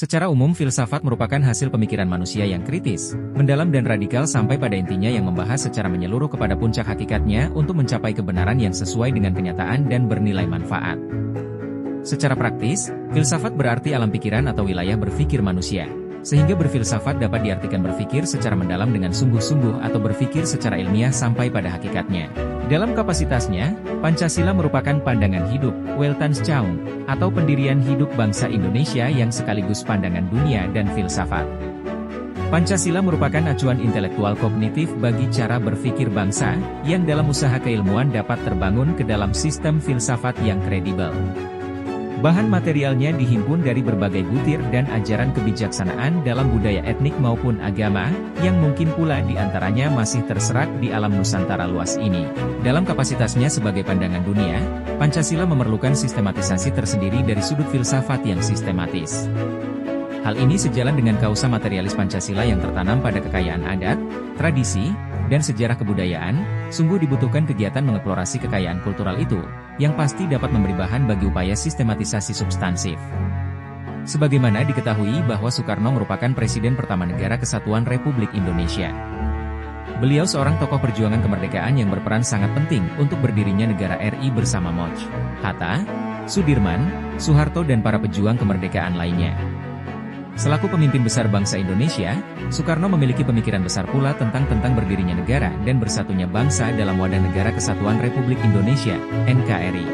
Secara umum, filsafat merupakan hasil pemikiran manusia yang kritis, mendalam dan radikal sampai pada intinya yang membahas secara menyeluruh kepada puncak hakikatnya untuk mencapai kebenaran yang sesuai dengan kenyataan dan bernilai manfaat. Secara praktis, filsafat berarti alam pikiran atau wilayah berpikir manusia. Sehingga berfilsafat dapat diartikan berpikir secara mendalam dengan sungguh-sungguh atau berpikir secara ilmiah sampai pada hakikatnya. Dalam kapasitasnya, Pancasila merupakan pandangan hidup, Weltanschauung, atau pendirian hidup bangsa Indonesia yang sekaligus pandangan dunia dan filsafat. Pancasila merupakan acuan intelektual kognitif bagi cara berpikir bangsa, yang dalam usaha keilmuan dapat terbangun ke dalam sistem filsafat yang kredibel. Bahan materialnya dihimpun dari berbagai butir dan ajaran kebijaksanaan dalam budaya etnik maupun agama, yang mungkin pula diantaranya masih terserak di alam Nusantara luas ini. Dalam kapasitasnya sebagai pandangan dunia, Pancasila memerlukan sistematisasi tersendiri dari sudut filsafat yang sistematis. Hal ini sejalan dengan kausa materialis Pancasila yang tertanam pada kekayaan adat, tradisi, dan sejarah kebudayaan. Sungguh dibutuhkan kegiatan mengeksplorasi kekayaan kultural itu, yang pasti dapat memberi bahan bagi upaya sistematisasi substansif. Sebagaimana diketahui bahwa Soekarno merupakan Presiden pertama Negara Kesatuan Republik Indonesia. Beliau seorang tokoh perjuangan kemerdekaan yang berperan sangat penting untuk berdirinya negara RI bersama Moj, Hatta, Sudirman, Soeharto dan para pejuang kemerdekaan lainnya. Selaku pemimpin besar bangsa Indonesia, Soekarno memiliki pemikiran besar pula tentang berdirinya negara dan bersatunya bangsa dalam wadah Negara Kesatuan Republik Indonesia, NKRI.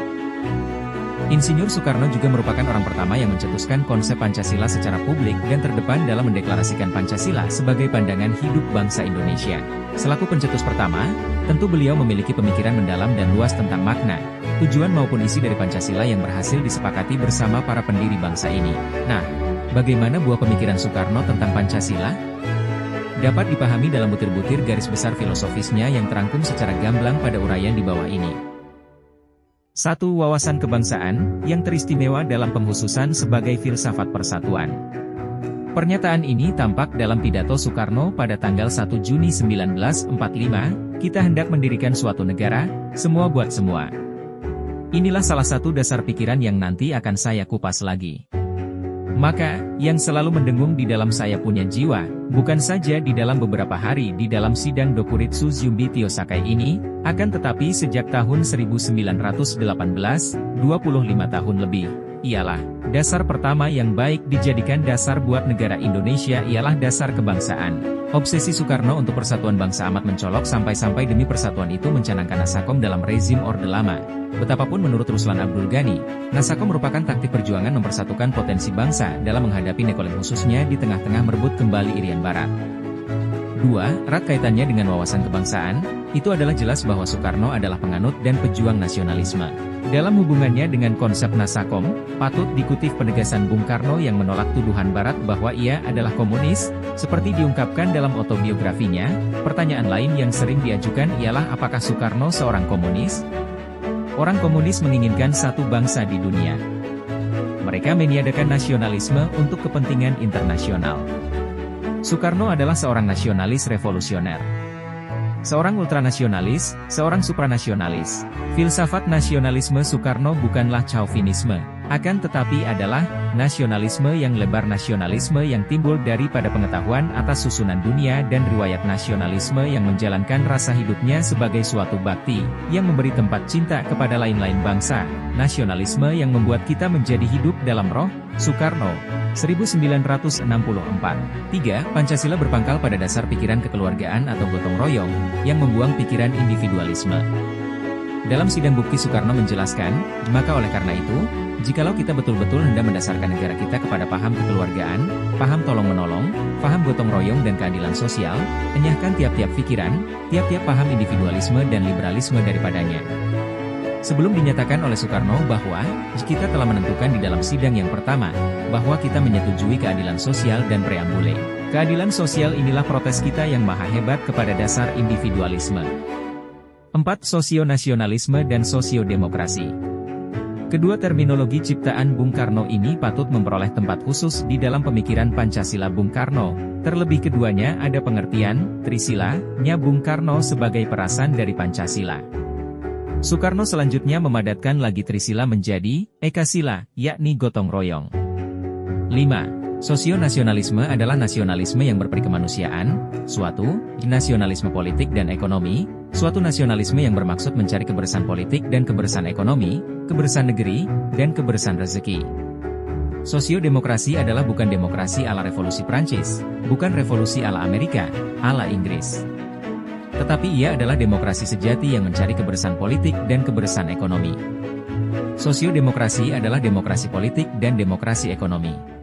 Insinyur Soekarno juga merupakan orang pertama yang mencetuskan konsep Pancasila secara publik dan terdepan dalam mendeklarasikan Pancasila sebagai pandangan hidup bangsa Indonesia. Selaku pencetus pertama, tentu beliau memiliki pemikiran mendalam dan luas tentang makna, tujuan maupun isi dari Pancasila yang berhasil disepakati bersama para pendiri bangsa ini. Nah, bagaimana buah pemikiran Soekarno tentang Pancasila? Dapat dipahami dalam butir-butir garis besar filosofisnya yang terangkum secara gamblang pada uraian di bawah ini. 1. Wawasan kebangsaan, yang teristimewa dalam penghususan sebagai filsafat persatuan. Pernyataan ini tampak dalam pidato Soekarno pada tanggal 1 Juni 1945, kita hendak mendirikan suatu negara, semua buat semua. Inilah salah satu dasar pikiran yang nanti akan saya kupas lagi. Maka, yang selalu mendengung di dalam saya punya jiwa, bukan saja di dalam beberapa hari di dalam sidang Dokuritsu Zumbi Tiosakai ini, akan tetapi sejak tahun 1918, 25 tahun lebih, ialah, dasar pertama yang baik dijadikan dasar buat negara Indonesia ialah dasar kebangsaan. Obsesi Soekarno untuk persatuan bangsa amat mencolok sampai-sampai demi persatuan itu mencanangkan Nasakom dalam rezim Orde Lama. Betapapun menurut Ruslan Abdul Ghani, Nasakom merupakan taktik perjuangan mempersatukan potensi bangsa dalam menghadapi Nekolim khususnya di tengah-tengah merebut kembali Irian Barat. 2. Erat kaitannya dengan wawasan kebangsaan, itu adalah jelas bahwa Soekarno adalah penganut dan pejuang nasionalisme. Dalam hubungannya dengan konsep Nasakom, patut dikutip penegasan Bung Karno yang menolak tuduhan Barat bahwa ia adalah komunis, seperti diungkapkan dalam autobiografinya. Pertanyaan lain yang sering diajukan ialah apakah Soekarno seorang komunis? Orang komunis menginginkan satu bangsa di dunia. Mereka meniadakan nasionalisme untuk kepentingan internasional. Soekarno adalah seorang nasionalis revolusioner. Seorang ultranasionalis, seorang supranasionalis. Filsafat nasionalisme Soekarno bukanlah chauvinisme, akan tetapi adalah nasionalisme yang lebar, nasionalisme yang timbul daripada pengetahuan atas susunan dunia dan riwayat nasionalisme yang menjalankan rasa hidupnya sebagai suatu bakti, yang memberi tempat cinta kepada lain-lain bangsa, nasionalisme yang membuat kita menjadi hidup dalam roh, Soekarno. 1964. 3. Pancasila berpangkal pada dasar pikiran kekeluargaan atau gotong royong, yang membuang pikiran individualisme. Dalam sidang bukti Soekarno menjelaskan, maka oleh karena itu, jikalau kita betul-betul hendak mendasarkan negara kita kepada paham kekeluargaan, paham tolong-menolong, paham gotong royong dan keadilan sosial, enyahkan tiap-tiap pikiran, tiap-tiap paham individualisme dan liberalisme daripadanya. Sebelum dinyatakan oleh Soekarno bahwa, kita telah menentukan di dalam sidang yang pertama, bahwa kita menyetujui keadilan sosial dan preambule. Keadilan sosial inilah protes kita yang maha hebat kepada dasar individualisme. 4. Sosionasionalisme dan sosiodemokrasi. Kedua terminologi ciptaan Bung Karno ini patut memperoleh tempat khusus di dalam pemikiran Pancasila Bung Karno. Terlebih keduanya ada pengertian, Trisila-nya Bung Karno sebagai perasan dari Pancasila. Soekarno selanjutnya memadatkan lagi Trisila menjadi Ekasila, yakni gotong royong. 5. Sosionasionalisme adalah nasionalisme yang berperikemanusiaan, suatu, nasionalisme politik dan ekonomi, suatu nasionalisme yang bermaksud mencari kebersihan politik dan kebersihan ekonomi, kebersihan negeri, dan kebersihan rezeki. Sosiodemokrasi adalah bukan demokrasi ala revolusi Prancis, bukan revolusi ala Amerika, ala Inggris. Tetapi ia adalah demokrasi sejati yang mencari kebersihan politik dan kebersihan ekonomi. Sosiodemokrasi adalah demokrasi politik dan demokrasi ekonomi.